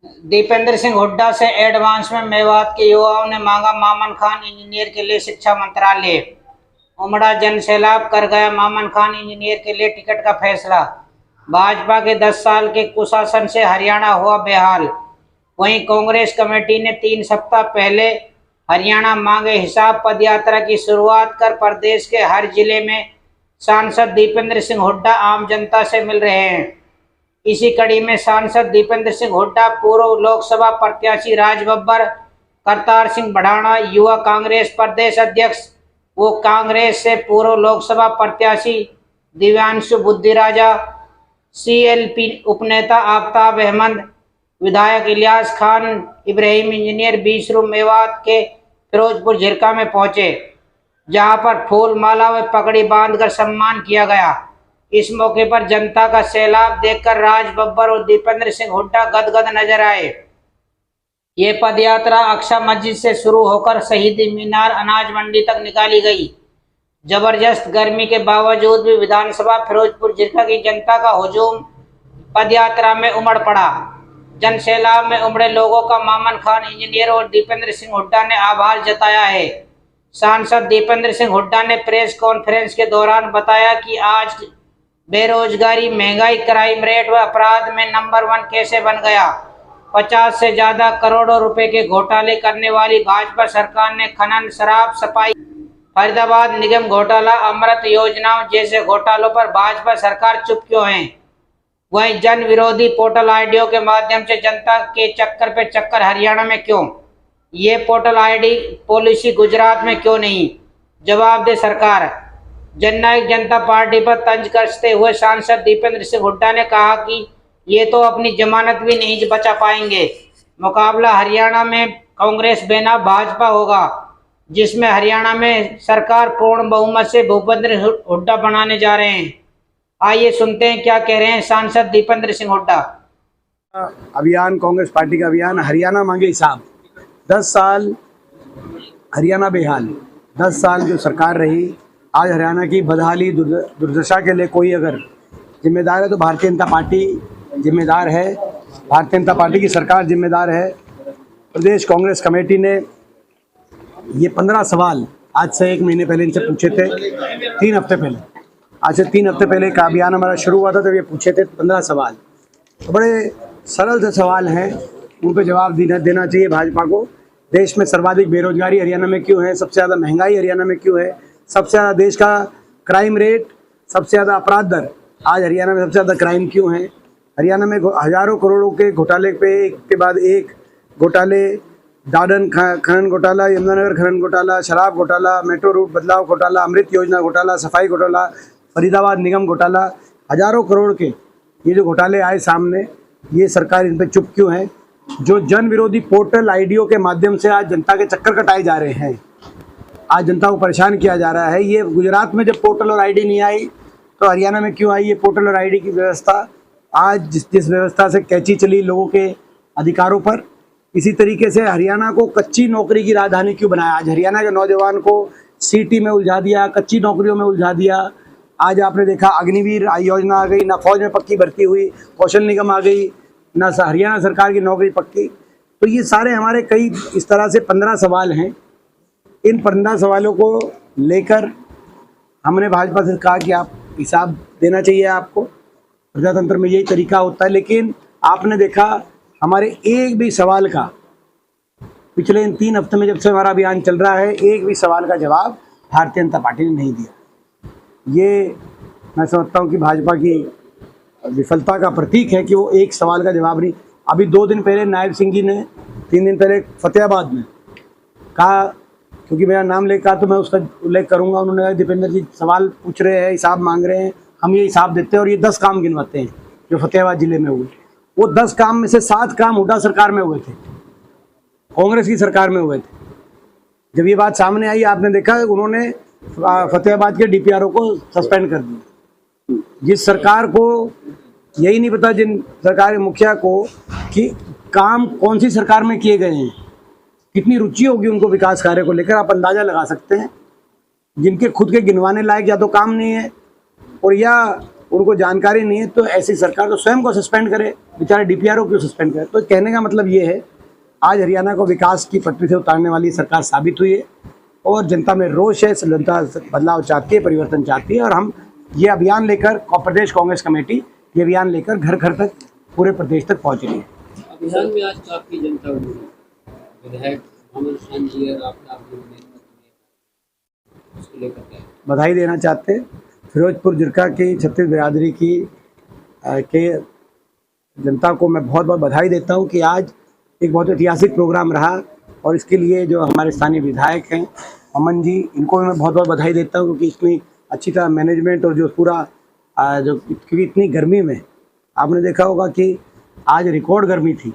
दीपेंद्र सिंह हुड्डा से एडवांस में मेवात के युवाओं ने मांगा मामन खान इंजीनियर के लिए शिक्षा मंत्रालय। उमड़ा जन सैलाब, कर गया मामन खान इंजीनियर के लिए टिकट का फैसला। भाजपा के 10 साल के कुशासन से हरियाणा हुआ बेहाल। वहीं कांग्रेस कमेटी ने 3 सप्ताह पहले हरियाणा मांगे हिसाब पदयात्रा की शुरुआत कर प्रदेश के हर जिले में सांसद दीपेंद्र सिंह हुड्डा आम जनता से मिल रहे हैं। इसी कड़ी में सांसद दीपेंद्र सिंह हुड्डा, पूर्व लोकसभा प्रत्याशी राज बब्बर, करतार सिंह भड़ाना युवा कांग्रेस प्रदेश अध्यक्ष वो कांग्रेस से पूर्व लोकसभा प्रत्याशी दिव्यांशु बुद्धिराजा, सीएलपी उपनेता आफ्ताब अहमद, विधायक इलियास खान इब्राहिम इंजीनियर बीसरू मेवात के फिरोजपुर झिरका में पहुंचे, जहां पर फूल माला व पगड़ी बांधकर सम्मान किया गया। इस मौके पर जनता का सैलाब देखकर राज बब्बर और दीपेंद्र सिंह हुड्डा गदगद नजर आए। ये पदयात्रा अक्सा मस्जिद से शुरू होकर शहीदी मीनार अनाज मंडी तक निकाली गई। जबरदस्त गर्मी के बावजूद भी विधानसभा फिरोजपुर झिरका की जनता का हुजूम पदयात्रा में उमड़ पड़ा। जन सैलाब में उमड़े लोगों का मामन खान इंजीनियर और दीपेंद्र सिंह हुड्डा ने आभार जताया है। सांसद दीपेंद्र सिंह हुड्डा ने प्रेस कॉन्फ्रेंस के दौरान बताया कि आज बेरोजगारी, महंगाई, क्राइम रेट व अपराध में नंबर 1 कैसे बन गया। 50 से ज्यादा करोड़ों रुपए के घोटाले करने वाली भाजपा सरकार ने खनन, शराब, सफाई, फरीदाबाद निगम घोटाला, अमृत योजनाओं जैसे घोटालों पर भाजपा सरकार चुप क्यों है। वहीं जन विरोधी पोर्टल आईडियों के माध्यम से जनता के चक्कर पे चक्कर हरियाणा में क्यों, ये पोर्टल आईडी पॉलिसी गुजरात में क्यों नहीं। जवाब दे सरकार। जननायक जनता पार्टी पर तंज कसते हुए सांसद दीपेंद्र सिंह हुड्डा ने कहा कि ये तो अपनी जमानत भी नहीं बचा पाएंगे। मुकाबला हरियाणा में कांग्रेस बेनाम भाजपा होगा, जिसमें हरियाणा में सरकार पूर्ण बहुमत से भूपेंद्र हुड्डा बनाने जा रहे हैं। आइए सुनते हैं क्या कह रहे हैं सांसद दीपेंद्र सिंह हुड्डा। अभियान, कांग्रेस पार्टी का अभियान, हरियाणा मांगे हिसाब। 10 साल हरियाणा बेहाल, 10 साल जो सरकार रही, आज हरियाणा की बदहाली, दुर्दशा के लिए कोई अगर जिम्मेदार है तो भारतीय जनता पार्टी जिम्मेदार है। भारतीय जनता पार्टी की सरकार जिम्मेदार है। प्रदेश कांग्रेस कमेटी ने ये 15 सवाल आज से 1 महीने पहले इनसे पूछे थे। 3 हफ्ते पहले, आज से 3 हफ्ते पहले का अभियान हमारा शुरू हुआ था, तब ये पूछे थे 15 सवाल। तो बड़े सरल से सवाल हैं, उन पर जवाब देना चाहिए भाजपा को। देश में सर्वाधिक बेरोजगारी हरियाणा में क्यों है, सबसे ज़्यादा महंगाई हरियाणा में क्यों है, सबसे ज़्यादा देश का क्राइम रेट, सबसे ज़्यादा अपराध दर, आज हरियाणा में सबसे ज़्यादा क्राइम क्यों है। हरियाणा में हज़ारों करोड़ों के घोटाले पे एक के बाद एक घोटाले, दादन खनन घोटाला, यमुनानगर खनन घोटाला, शराब घोटाला, मेट्रो रूट बदलाव घोटाला, अमृत योजना घोटाला, सफाई घोटाला, फरीदाबाद निगम घोटाला, हज़ारों करोड़ के ये जो घोटाले आए सामने, ये सरकार इन पर चुप क्यों है। जो जन विरोधी पोर्टल आईडियो के माध्यम से आज जनता के चक्कर कटाए जा रहे हैं, आज जनता को परेशान किया जा रहा है। ये गुजरात में जब पोर्टल और आईडी नहीं आई तो हरियाणा में क्यों आई ये पोर्टल और आईडी की व्यवस्था। आज जिस व्यवस्था से कैची चली लोगों के अधिकारों पर, इसी तरीके से हरियाणा को कच्ची नौकरी की राजधानी क्यों बनाया। आज हरियाणा के नौजवान को सीटी में उलझा दिया, कच्ची नौकरियों में उलझा दिया। आज आपने देखा अग्निवीर योजना आ गई, ना फौज में पक्की भर्ती हुई, कौशल निगम आ गई, ना हरियाणा सरकार की नौकरी पक्की। तो ये सारे हमारे कई इस तरह से 15 सवाल हैं। इन 15 सवालों को लेकर हमने भाजपा से कहा कि आप हिसाब देना चाहिए आपको। प्रजातंत्र में यही तरीका होता है। लेकिन आपने देखा हमारे एक भी सवाल का, पिछले इन 3 हफ्ते में जब से हमारा अभियान चल रहा है, एक भी सवाल का जवाब भारतीय जनता पार्टी ने नहीं दिया। ये मैं समझता हूँ कि भाजपा की विफलता का प्रतीक है कि वो एक सवाल का जवाब नहीं। अभी 2 दिन पहले नायब सिंह जी ने, 3 दिन पहले फतेहाबाद में कहा, क्योंकि मेरा नाम लेकर तो मैं उसका उल्लेख करूंगा, उन्होंने कहा दीपेंद्र जी सवाल पूछ रहे हैं, हिसाब मांग रहे हैं, हम ये हिसाब देते हैं और ये 10 काम गिनवाते हैं जो फतेहाबाद जिले में हुए। वो 10 काम में से 7 काम हुड्डा सरकार में हुए थे, कांग्रेस की सरकार में हुए थे। जब ये बात सामने आई, आपने देखा उन्होंने फतेहाबाद के डीपीआरओ को सस्पेंड कर दिया। जिस सरकार को यही नहीं पता, जिन सरकार के मुखिया को, कि काम कौन सी सरकार में किए गए हैं, कितनी रुचि होगी उनको विकास कार्य को लेकर, आप अंदाजा लगा सकते हैं। जिनके खुद के गिनवाने लायक या तो काम नहीं है, और या उनको जानकारी नहीं है तो ऐसी सरकार तो स्वयं को सस्पेंड करे, बेचारे डीपीआरओ क्यों सस्पेंड करे। तो कहने का मतलब ये है, आज हरियाणा को विकास की पटरी से उतारने वाली सरकार साबित हुई है और जनता में रोष है, जनता बदलाव चाहती है, परिवर्तन चाहती है। और हम ये अभियान लेकर, प्रदेश कांग्रेस कमेटी ये अभियान लेकर घर घर तक, पूरे प्रदेश तक पहुँच रही है। अभियान में आज काफी जनता उमड़ी, विधायक मोहम्मद खान जी और आपका उसको लेकर क्या बधाई देना चाहते हैं फिरोजपुर जिरका की छत्तीस बिरादरी की के जनता को मैं बहुत बहुत बधाई देता हूं कि आज एक बहुत ऐतिहासिक प्रोग्राम रहा। और इसके लिए जो हमारे स्थानीय विधायक हैं अमन जी, इनको भी मैं बहुत बहुत बधाई देता हूं, क्योंकि इतनी अच्छी तरह मैनेजमेंट और जो पूरा जो, क्योंकि इतनी गर्मी में आपने देखा होगा कि आज रिकॉर्ड गर्मी थी,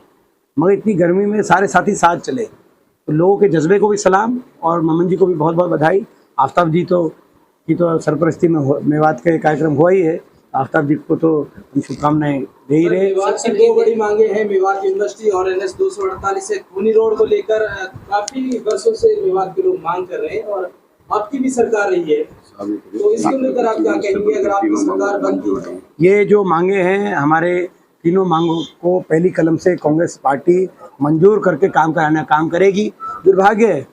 मगर इतनी गर्मी में सारे साथी साथ चले। तो लोगों के जज्बे को भी सलाम और ममन जी को भी बहुत बहुत बधाई। आफ्ताब जी की तो सरपरस्ती में मेवात का कार्यक्रम हुआ ही है, आफ्ताब जी को तो हम शुभकामनाएं दे ही रहे। मेवात की दो बड़ी मांगे हैं, मेवात यूनिवर्सिटी और NH 248 से खूनी रोड को लेकर काफी वर्षों से मेवात के लोग मांग कर रहे हैं और आपकी भी सरकार रही है, तो इसको लेकर आप क्या कहेंगे अगर आपकी सरकार बनती है? ये जो मांगे हैं, हमारे तीनों मांगों को पहली कलम से कांग्रेस पार्टी मंजूर करके काम करेगी। दुर्भाग्य है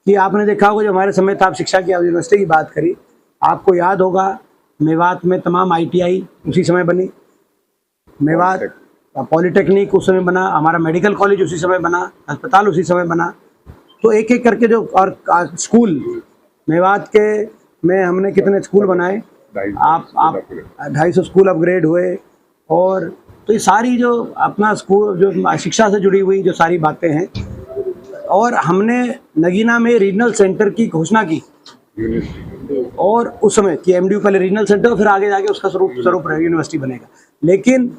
कि आपने देखा होगा, जो हमारे समय था, आप शिक्षा की यूनिवर्सिटी की बात करी, आपको याद होगा मेवात में तमाम ITI उसी समय बनी, मेवात पॉलिटेक्निक उस समय बना, हमारा मेडिकल कॉलेज उसी समय बना, अस्पताल उसी समय बना। तो एक एक करके जो और स्कूल मेवात के में हमने कितने स्कूल बनाए, आप 250 स्कूल अपग्रेड हुए। और तो ये सारी जो अपना स्कूल जो शिक्षा से जुड़ी हुई जो सारी बातें हैं, और हमने नगीना में रीजनल सेंटर की घोषणा की और उस समय कि MDU पहले रीजनल सेंटर, फिर आगे जाके उसका स्वरूप यूनिवर्सिटी बनेगा। लेकिन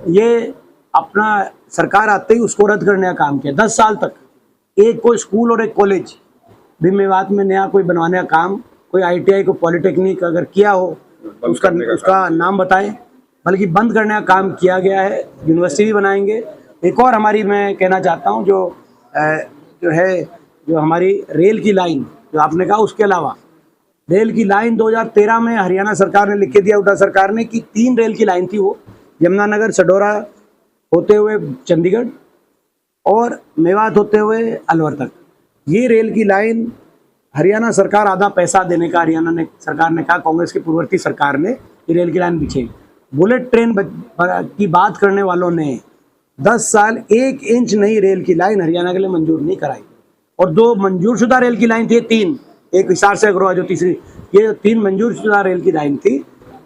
ये अपना सरकार आते ही उसको रद्द करने का काम किया। 10 साल तक एक कोई स्कूल और एक कॉलेज भी मेवात में नया कोई बनवाने का काम, कोई ITI को पॉलिटेक्निक अगर किया हो तो उसका नाम बताएं, बल्कि बंद करने का काम किया गया है। यूनिवर्सिटी भी बनाएंगे। एक और हमारी मैं कहना चाहता हूँ, जो हमारी रेल की लाइन जो आपने कहा, उसके अलावा रेल की लाइन 2013 में हरियाणा सरकार ने लिख के दिया, उल्टा सरकार ने, कि 3 रेल की लाइन थी, वो यमुनानगर सडोरा होते हुए चंडीगढ़ और मेवात होते हुए अलवर तक। ये रेल की लाइन हरियाणा सरकार आधा पैसा देने का सरकार ने कहा, कांग्रेस की पूर्ववर्ती सरकार ने ये रेल की लाइन बिछाई। बुलेट ट्रेन की बात करने वालों ने 10 साल 1 इंच नई रेल की लाइन हरियाणा के लिए मंजूर नहीं कराई। और 2 मंजूर शुदा रेल की लाइन थी, 3, एक हिसार से अग्रवा जो तीसरी, ये 3 मंजूर शुदा रेल की लाइन थी।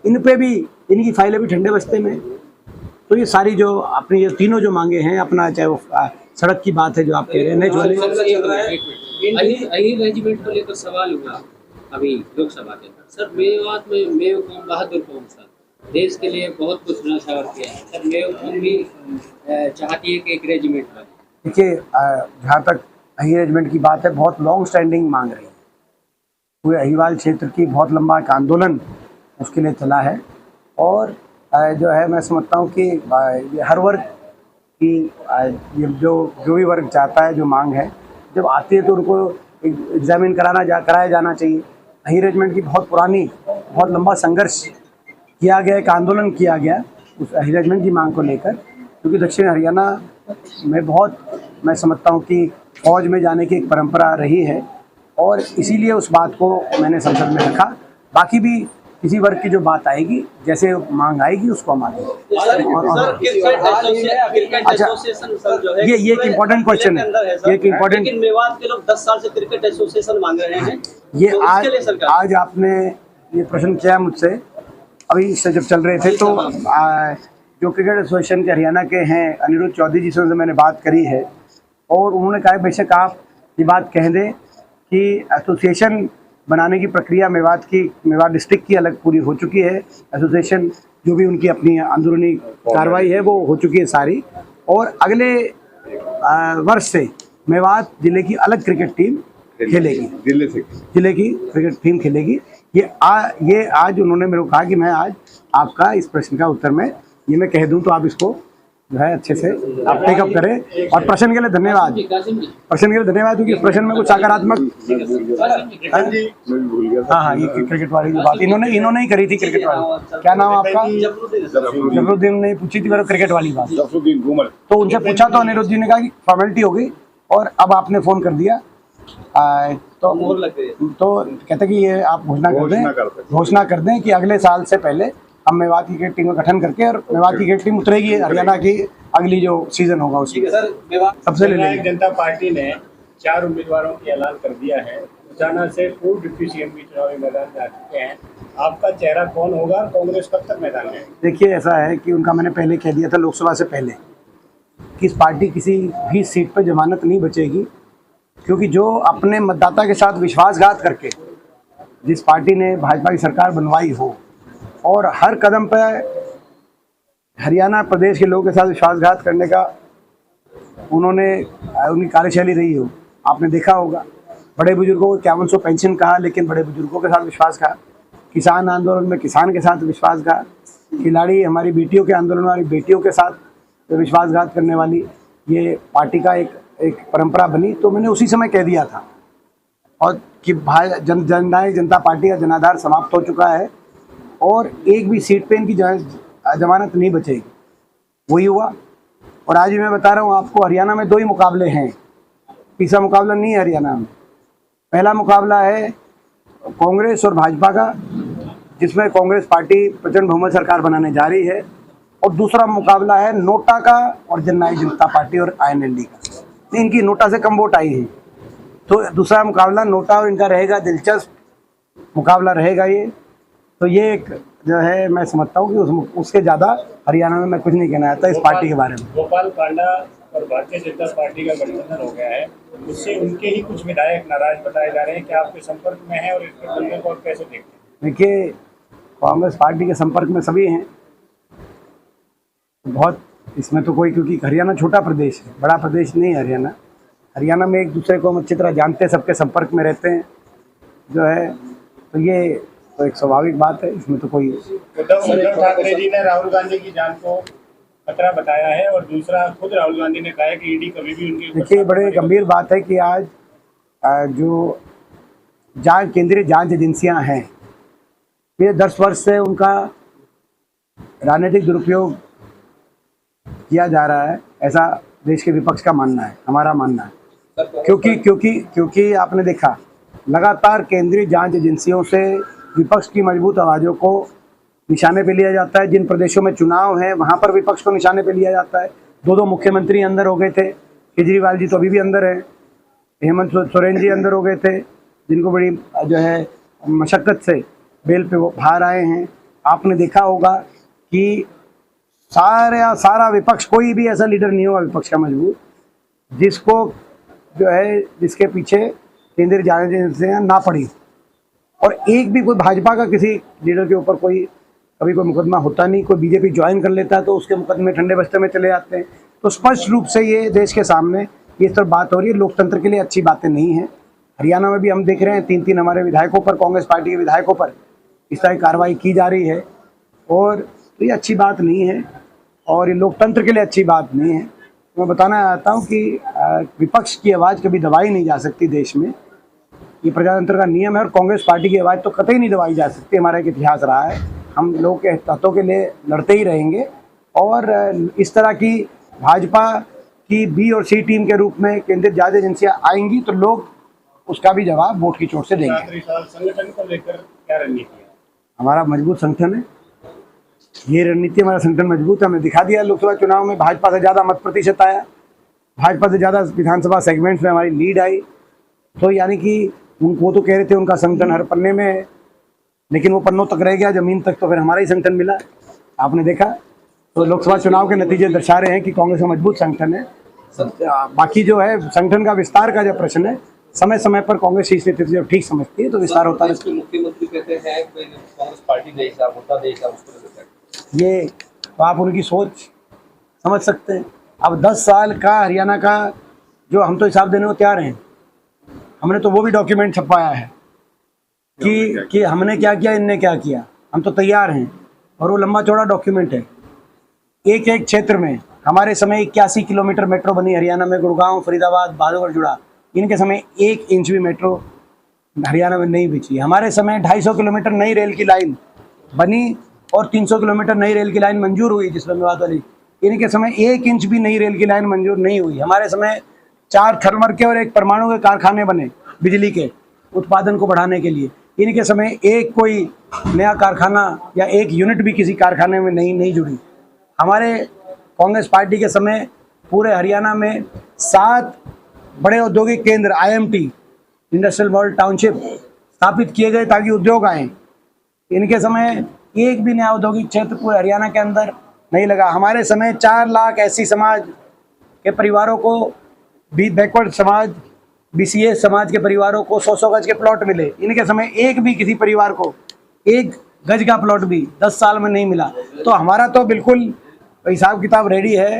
इन पे भी इनकी फाइलें भी ठंडे बस्ते में। तो ये सारी जो अपनी ये तीनों जो मांगे हैं, अपना चाहे वो सड़क की बात है जो आप कह रहे हैं, अहीर रेजिमेंट को लेकर सवाल हुआ अभी लोकसभा के अंदर। सर, मेवात में मेव कौम बहादुर कौम सर देश के लिए बहुत कुछ न्यौछावर किया है। सर, मेव कौम भी चाहती है कि एक रेजिमेंट बने। देखिए, जहाँ तक अहीर रेजिमेंट की बात है, बहुत लॉन्ग स्टैंडिंग मांग रही है। पूरे अहीवाल क्षेत्र की बहुत लंबा एक आंदोलन उसके लिए चला है। और जो है, मैं समझता हूँ कि ये हर वर्ग की ये जो भी वर्ग चाहता है, जो मांग है, जब आती है तो उनको एग्जामिन कराया जाना चाहिए। अहीर रेजिमेंट की बहुत पुरानी, बहुत लंबा संघर्ष किया गया, एक आंदोलन किया गया उस अहीर रेजिमेंट की मांग को लेकर, क्योंकि दक्षिण हरियाणा में बहुत, मैं समझता हूँ कि फौज में जाने की एक परंपरा रही है, और इसीलिए उस बात को मैंने संसद में रखा। बाकी भी किसी वर्ग की जो बात आएगी, जैसे मांग आएगी, उसको हम आगे। अच्छा, ये एक इम्पोर्टेंट क्वेश्चन है, ये एक इम्पोर्टेंट। लेकिन मेवात के लोग 10 साल से क्रिकेट एसोसिएशन मांग रहे हैं। ये आज आपने ये प्रश्न किया मुझसे, अभी इससे जब चल रहे थे, तो जो क्रिकेट एसोसिएशन के हरियाणा के हैं अनिरुद्ध चौधरी जी से मैंने बात करी है, और उन्होंने कहा बेशक आप ये बात कह दें कि एसोसिएशन बनाने की प्रक्रिया मेवात डिस्ट्रिक्ट की अलग पूरी हो चुकी है। एसोसिएशन जो भी उनकी अपनी अंदरूनी कार्रवाई है वो हो चुकी है सारी, और अगले वर्ष से मेवात जिले की अलग क्रिकेट टीम खेलेगी, जिले की क्रिकेट टीम खेलेगी। ये आज उन्होंने मेरे को कहा कि मैं आज आपका इस प्रश्न का उत्तर में ये मैं कह दूं तो आप इसको जो है अच्छे से आप टेकअप करें। और प्रश्न के लिए धन्यवाद, प्रश्न के लिए धन्यवाद, क्योंकि प्रश्न में कुछ सकारात्मक। हाँ हाँ, ये क्रिकेट वाली जो बात इन्होंने ही करी थी, क्रिकेट वाली। क्या नाम आपका? जफरुद्दीन ने पूछी थी मेरे क्रिकेट वाली बात, तो उनसे पूछा तो अनिरुद्ध जी ने कहा कि फॉर्मेलिटी हो गई और अब आपने फोन कर दिया तो कहते कि ये आप घोषणा कर दें कि अगले साल से पहले हम मेवात की क्रिकेट टीम का गठन करके, और मेवात की क्रिकेट टीम उतरेगी हरियाणा की अगली जो सीजन होगा उसकी। सबसे जननायक जनता पार्टी ने 4 उम्मीदवारों की ऐलान कर दिया है। जाना से पूर्व डिप्टी सीएम भी चुनावी मैदान में आ चुके हैं। आपका चेहरा कौन होगा? कांग्रेस कब तक मैदान में? देखिए, ऐसा है कि उनका मैंने पहले कह दिया था लोकसभा से पहले कि इस पार्टी किसी भी सीट पर जमानत नहीं बचेगी, क्योंकि जो अपने मतदाता के साथ विश्वासघात करके जिस पार्टी ने भाजपा की सरकार बनवाई हो और हर कदम पर हरियाणा प्रदेश के लोगों के साथ विश्वासघात करने का उनकी कार्यशैली रही हो, आपने देखा होगा। बड़े बुजुर्गों को 5100 पेंशन कहा, लेकिन बड़े बुजुर्गों के साथ विश्वासघात, किसान आंदोलन में किसान के साथ विश्वासघात, खिलाड़ी हमारी बेटियों के आंदोलन वाली बेटियों के साथ विश्वासघात करने वाली ये पार्टी का एक परंपरा बनी। तो मैंने उसी समय कह दिया था और कि जननायक जनता पार्टी का जनाधार समाप्त हो चुका है और एक भी सीट पे इनकी जमानत नहीं बचेगी। वही हुआ। और आज भी मैं बता रहा हूँ आपको, हरियाणा में 2 ही मुकाबले हैं, तीसरा मुकाबला नहीं है हरियाणा में। पहला मुकाबला है कांग्रेस और भाजपा का, जिसमें कांग्रेस पार्टी प्रचंड बहुमत सरकार बनाने जा रही है, और दूसरा मुकाबला है नोटा का और जननायक जनता पार्टी और INLD का। इनकी नोटा से कम वोट आई है, तो दूसरा मुकाबला नोटा और इनका रहेगा। दिलचस्प मुकाबला रहेगा ये। तो ये एक जो है, मैं समझता हूँ कि उसके ज़्यादा हरियाणा में मैं कुछ नहीं कहना चाहता इस पार्टी के बारे में। गोपाल कांडा और भारतीय जनता पार्टी का गठबंधन हो गया है, उससे उनके ही कुछ विधायक नाराज बताए जा रहे हैं। क्या आपके संपर्क में है और इस गठबंधन को आप कैसे देखते हैं? देखिए, कांग्रेस पार्टी के संपर्क में सभी हैं, बहुत इसमें तो कोई, क्योंकि हरियाणा छोटा प्रदेश है, बड़ा प्रदेश नहीं है हरियाणा। हरियाणा में एक दूसरे को हम अच्छी तरह जानते हैं, सबके संपर्क में रहते हैं जो है, तो ये तो एक स्वाभाविक बात है, इसमें तो कोई। उद्धव ठाकरे जी ने राहुल गांधी की जान को खतरा बताया है, और दूसरा खुद राहुल गांधी ने कहा है कि ईडी कभी भी उनकी। देखिए, बड़े गंभीर बात है कि आज जो केंद्रीय जांच एजेंसियां हैं, ये 10 वर्ष से उनका राजनीतिक दुरुपयोग किया जा रहा है, ऐसा देश के विपक्ष का मानना है, हमारा मानना है। क्योंकि आपने देखा, लगातार केंद्रीय जांच एजेंसियों से विपक्ष की मजबूत आवाज़ों को निशाने पे लिया जाता है। जिन प्रदेशों में चुनाव है वहाँ पर विपक्ष को निशाने पे लिया जाता है। 2 मुख्यमंत्री अंदर हो गए थे, केजरीवाल जी तो अभी भी अंदर है, हेमंत सोरेन जी अंदर हो गए थे, जिनको बड़ी जो है मशक्क़त से बेल पे वो बाहर आए हैं। आपने देखा होगा कि सारा विपक्ष, कोई भी ऐसा लीडर नहीं होगा विपक्ष का मजबूत जिसको जो है, जिसके पीछे केंद्रीय जांच एजेंसियां ना पड़ी, और एक भी कोई भाजपा का किसी लीडर के ऊपर कभी कोई मुकदमा होता नहीं। कोई बीजेपी ज्वाइन कर लेता है तो उसके मुकदमे ठंडे बस्ते में चले जाते हैं। तो स्पष्ट रूप से ये देश के सामने ये सब बात हो रही है, लोकतंत्र के लिए अच्छी बातें नहीं है। हरियाणा में भी हम देख रहे हैं 3 हमारे विधायकों पर, कांग्रेस पार्टी के विधायकों पर इस तरह की कार्रवाई की जा रही है, और तो ये अच्छी बात नहीं है और ये लोकतंत्र के लिए अच्छी बात नहीं है। मैं बताना चाहता हूँ कि विपक्ष की आवाज़ कभी दबाई नहीं जा सकती देश में, ये प्रजातंत्र का नियम है, और कांग्रेस पार्टी की आवाज़ तो कतई नहीं दबाई जा सकती। हमारा एक इतिहास रहा है, हम लोग के हितों के लिए लड़ते ही रहेंगे, और इस तरह की भाजपा की B और C टीम के रूप में केंद्रीय जांच एजेंसियां आएंगी तो लोग उसका भी जवाब वोट की चोट से देंगे। संगठन को लेकर क्या रणनीति है? हमारा मजबूत संगठन है, ये रणनीति, हमारा संगठन मजबूत है। हमने दिखा दिया लोकसभा चुनाव में भाजपा से ज़्यादा मत प्रतिशत आया, भाजपा से ज़्यादा विधानसभा सेगमेंट्स में हमारी लीड आई। तो यानी कि वो तो कह रहे थे उनका संगठन हर पन्ने में है, लेकिन वो पन्नों तक रह गया, ज़मीन तक तो फिर हमारा ही संगठन मिला, आपने देखा। तो लोकसभा चुनाव के नतीजे दर्शा रहे हैं कि कांग्रेस का मजबूत संगठन है। बाकी जो है संगठन का विस्तार का जो प्रश्न है, समय समय पर कांग्रेस इस स्थिति जब ठीक समझती है तो विस्तार होता है। मुख्यमंत्री कहते हैं कांग्रेस पार्टी देश का मुद्दा, देश का ये तो आप उनकी सोच समझ सकते हैं। अब 10 साल का हरियाणा का जो हम तो हिसाब देने को तैयार हैं, हमने तो वो भी डॉक्यूमेंट छपवाया है कि हमने क्या किया, इनने क्या किया, हम तो तैयार हैं। और वो लंबा चौड़ा डॉक्यूमेंट है, एक क्षेत्र में हमारे समय 81 किलोमीटर मेट्रो बनी हरियाणा में, गुड़गांव, फरीदाबाद, बहादुरगढ़ जुड़ा। इनके समय 1 इंच भी मेट्रो हरियाणा में नहीं बिछी। हमारे समय 250 किलोमीटर नई रेल की लाइन बनी और 300 किलोमीटर नई रेल की लाइन मंजूर हुई जिसमें मेवात वाली। इनके समय 1 इंच भी नई रेल की लाइन मंजूर नहीं हुई। हमारे समय 4 थर्मल के और 1 परमाणु के कारखाने बने बिजली के उत्पादन को बढ़ाने के लिए। इनके समय एक कोई नया कारखाना या 1 यूनिट भी किसी कारखाने में नहीं जुड़ी। हमारे कांग्रेस पार्टी के समय पूरे हरियाणा में 7 बड़े औद्योगिक केंद्र IMT इंडस्ट्रियल वर्ल्ड टाउनशिप स्थापित किए गए ताकि उद्योग आए। इनके समय एक भी नया औद्योगिक क्षेत्र पूरे हरियाणा के अंदर नहीं लगा। हमारे समय 4 लाख ऐसी समाज के परिवारों को, बैकवर्ड समाज, BCA समाज के परिवारों को 100 गज के प्लॉट मिले। इनके समय एक भी किसी परिवार को 1 गज का प्लॉट भी 10 साल में नहीं मिला। तो हमारा तो बिल्कुल हिसाब किताब रेडी है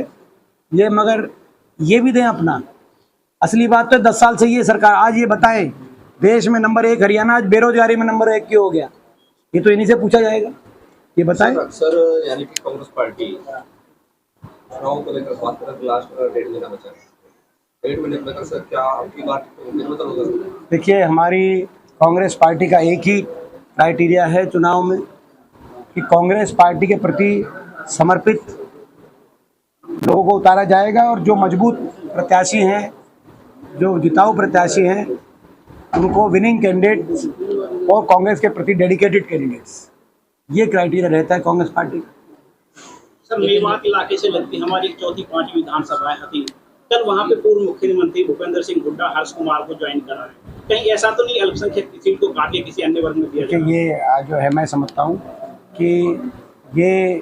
ये, मगर ये भी दें अपना। असली बात तो 10 साल से ये सरकार, आज ये बताएं देश में नंबर 1 हरियाणा आज बेरोजगारी में नंबर 1 क्यों हो गया? ये तो इन्हीं से पूछा जाएगा, ये बताएं। सर यानी कि कांग्रेस पार्टी चुनाव को लेकर बात करें तो लास्ट 1.5 महीना बचा है। 1.5 महीने में सर क्या आपकी बात निर्भर होगा? देखिए, हमारी कांग्रेस पार्टी का एक ही क्राइटेरिया है चुनाव में कि कांग्रेस पार्टी के प्रति समर्पित लोगों को उतारा जाएगा और जो मजबूत प्रत्याशी हैं, जो जिताऊ प्रत्याशी हैं, उनको विनिंग कैंडिडेट और कांग्रेस के प्रति डेडिकेटेड कैंडिडेट्स, ये क्राइटेरिया रहता है कांग्रेस पार्टी का। सर, मेवात इलाके से लगती हमारी 4थी 5वीं विधानसभा थी। कल वहाँ पे पूर्व मुख्यमंत्री भूपेंद्र सिंह हुड्डा हर्ष कुमार को ज्वाइन करा है। कहीं ऐसा तो नहीं अल्पसंख्यक सीट को काट के किसी अन्य वर्ग में दिया जाए? ये जो है, मैं समझता हूँ कि ये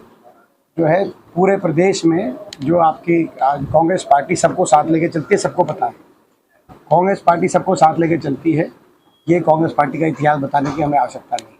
जो है पूरे प्रदेश में जो आपकी कांग्रेस पार्टी सबको साथ लेके चलती है, सबको पता है कांग्रेस पार्टी सबको साथ लेके चलती है। ये कांग्रेस पार्टी का इतिहास बताने की हमें आवश्यकता नहीं।